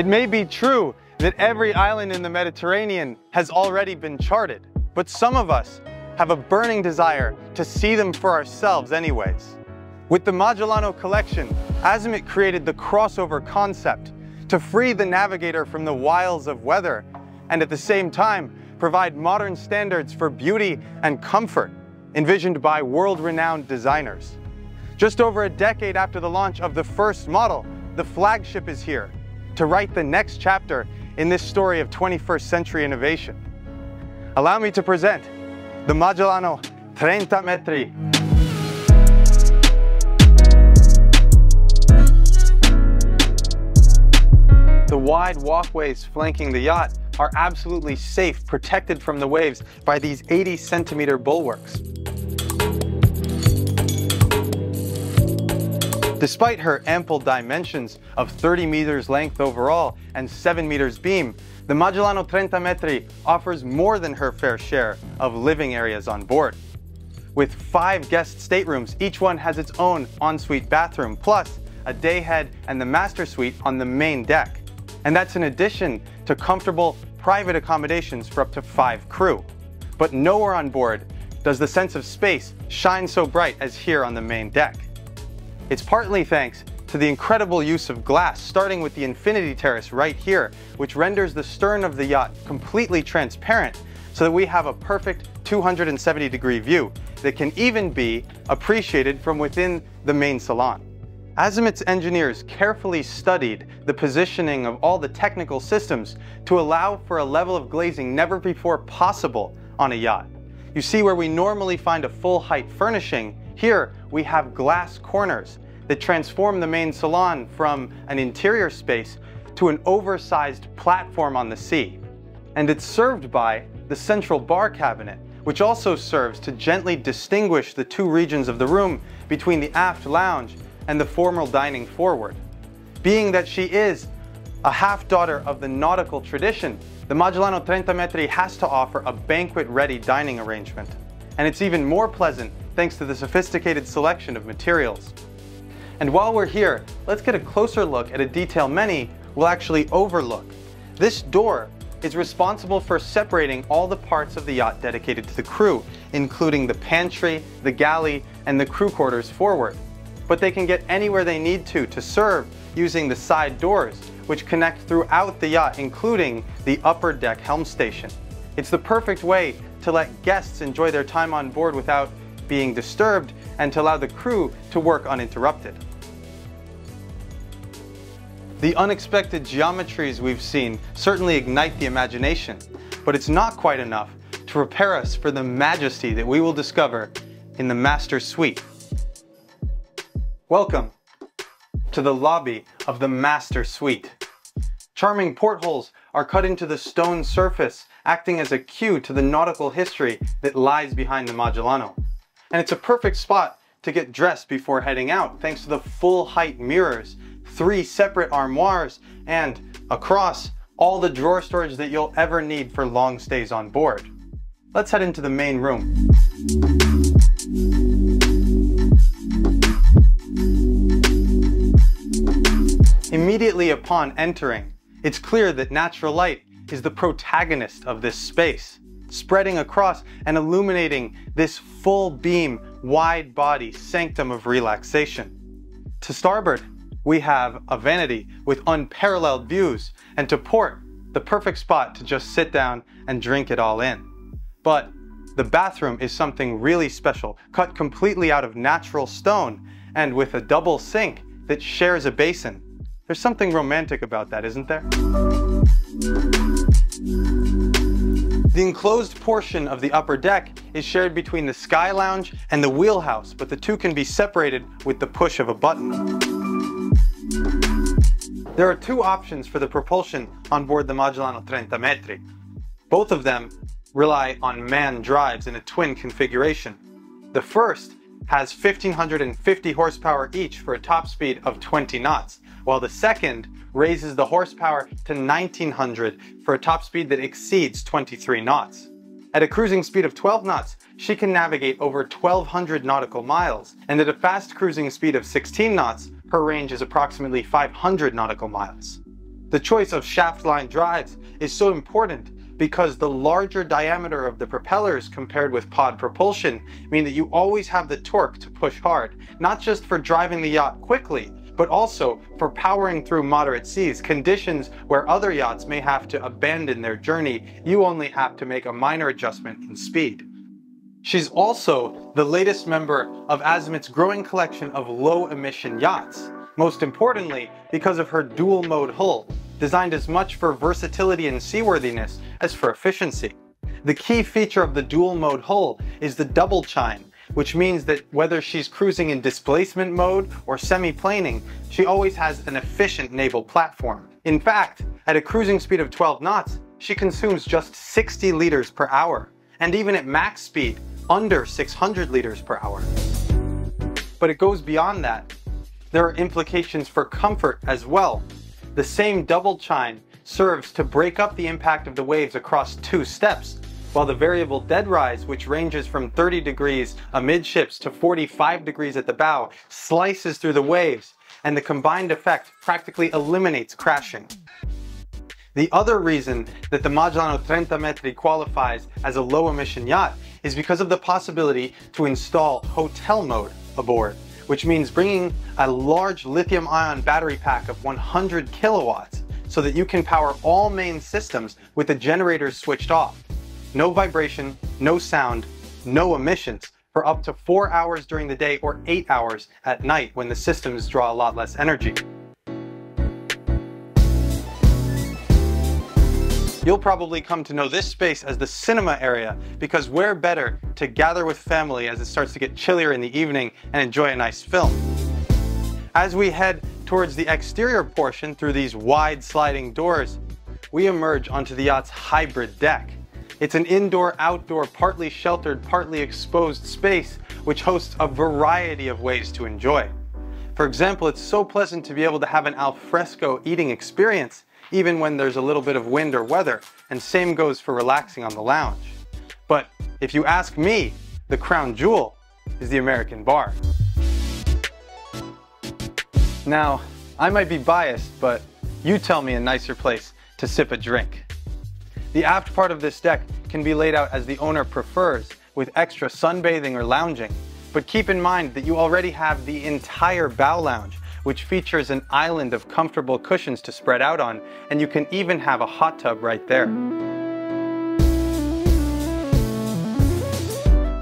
may be true that every island in the Mediterranean has already been charted, but some of us have a burning desire to see them for ourselves anyways. With the Magellano collection, Azimut created the crossover concept to free the navigator from the wiles of weather and at the same time provide modern standards for beauty and comfort envisioned by world-renowned designers. Just over a decade after the launch of the first model, the Flagship is here to write the next chapter in this story of 21st century innovation. Allow me to present the Magellano 30M. The wide walkways flanking the yacht are absolutely safe, protected from the waves by these 80-centimeter bulwarks. Despite her ample dimensions of 30 meters length overall and 7 meters beam, the Magellano 30M offers more than her fair share of living areas on board. With 5 guest staterooms, each one has its own ensuite bathroom, plus a dayhead and the master suite on the main deck. And that's in addition to comfortable private accommodations for up to 5 crew. But nowhere on board does the sense of space shine so bright as here on the main deck. It's partly thanks to the incredible use of glass, starting with the infinity terrace right here, which renders the stern of the yacht completely transparent so that we have a perfect 270-degree view that can even be appreciated from within the main salon. Azimut's engineers carefully studied the positioning of all the technical systems to allow for a level of glazing never before possible on a yacht. You see, where we normally find a full-height furnishing, here we have glass corners that transform the main salon from an interior space to an oversized platform on the sea. And it's served by the central bar cabinet, which also serves to gently distinguish the 2 regions of the room between the aft lounge and the formal dining forward. Being that she is a half-daughter of the nautical tradition, the Magellano 30M has to offer a banquet-ready dining arrangement. And it's even more pleasant thanks to the sophisticated selection of materials. And while we're here, let's get a closer look at a detail many will actually overlook. This door is responsible for separating all the parts of the yacht dedicated to the crew, including the pantry, the galley, and the crew quarters forward. But they can get anywhere they need to serve using the side doors, which connect throughout the yacht, including the upper deck helm station. It's the perfect way to let guests enjoy their time on board without being disturbed and to allow the crew to work uninterrupted. The unexpected geometries we've seen certainly ignite the imagination, but it's not quite enough to prepare us for the majesty that we will discover in the master suite. Welcome to the lobby of the master suite. Charming portholes are cut into the stone surface, acting as a cue to the nautical history that lies behind the Magellano. And it's a perfect spot to get dressed before heading out, thanks to the full-height mirrors, 3 separate armoires, and across, all the drawer storage that you'll ever need for long stays on board. Let's head into the main room. Immediately upon entering, it's clear that natural light is the protagonist of this space, spreading across and illuminating this full beam, wide body sanctum of relaxation. To starboard, we have a vanity with unparalleled views, and to port, the perfect spot to just sit down and drink it all in. But the bathroom is something really special, cut completely out of natural stone and with a double sink that shares a basin. There's something romantic about that, isn't there? The enclosed portion of the upper deck is shared between the Skylounge and the Wheelhouse, but the 2 can be separated with the push of a button. There are 2 options for the propulsion on board the Magellano 30M. Both of them rely on manned drives in a twin configuration. The first has 1,550 horsepower each for a top speed of 20 knots, while the second raises the horsepower to 1,900 for a top speed that exceeds 23 knots. At a cruising speed of 12 knots, she can navigate over 1,200 nautical miles, and at a fast cruising speed of 16 knots, her range is approximately 500 nautical miles. The choice of shaft line drives is so important because the larger diameter of the propellers compared with pod propulsion mean that you always have the torque to push hard, not just for driving the yacht quickly, but also for powering through moderate seas, conditions where other yachts may have to abandon their journey. You only have to make a minor adjustment in speed. She's also the latest member of Azimut's growing collection of low-emission yachts, most importantly because of her dual-mode hull, designed as much for versatility and seaworthiness as for efficiency. The key feature of the dual-mode hull is the double chine, which means that whether she's cruising in displacement mode or semi-planing, she always has an efficient naval platform. In fact, at a cruising speed of 12 knots, she consumes just 60 liters per hour, and even at max speed, under 600 liters per hour. But it goes beyond that. There are implications for comfort as well. The same double chine serves to break up the impact of the waves across 2 steps, while the variable dead rise, which ranges from 30 degrees amidships to 45 degrees at the bow, slices through the waves, and the combined effect practically eliminates crashing. The other reason that the Magellano 30M qualifies as a low-emission yacht is because of the possibility to install hotel mode aboard, which means bringing a large lithium-ion battery pack of 100 kilowatts so that you can power all main systems with the generators switched off. No vibration, no sound, no emissions for up to 4 hours during the day or 8 hours at night when the systems draw a lot less energy. You'll probably come to know this space as the cinema area because where better to gather with family as it starts to get chillier in the evening and enjoy a nice film. As we head towards the exterior portion through these wide sliding doors, we emerge onto the yacht's hybrid deck. It's an indoor-outdoor, partly sheltered, partly exposed space which hosts a variety of ways to enjoy. For example, it's so pleasant to be able to have an al fresco eating experience even when there's a little bit of wind or weather, and same goes for relaxing on the lounge. But if you ask me, the crown jewel is the American bar. Now, I might be biased, but you tell me a nicer place to sip a drink. The aft part of this deck can be laid out as the owner prefers, with extra sunbathing or lounging, but keep in mind that you already have the entire bow lounge, which features an island of comfortable cushions to spread out on, and you can even have a hot tub right there.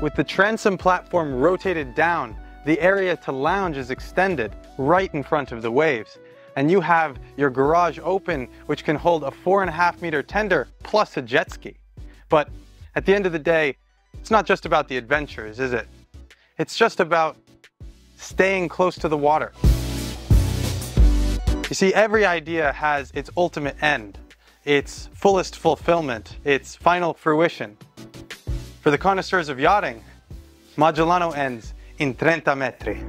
With the transom platform rotated down, the area to lounge is extended right in front of the waves, and you have your garage open, which can hold a 4.5 meter tender plus a jet ski. But at the end of the day, it's not just about the adventures, is it? It's just about staying close to the water. You see, every idea has its ultimate end, its fullest fulfillment, its final fruition. For the connoisseurs of yachting, Magellano ends in 30 metri.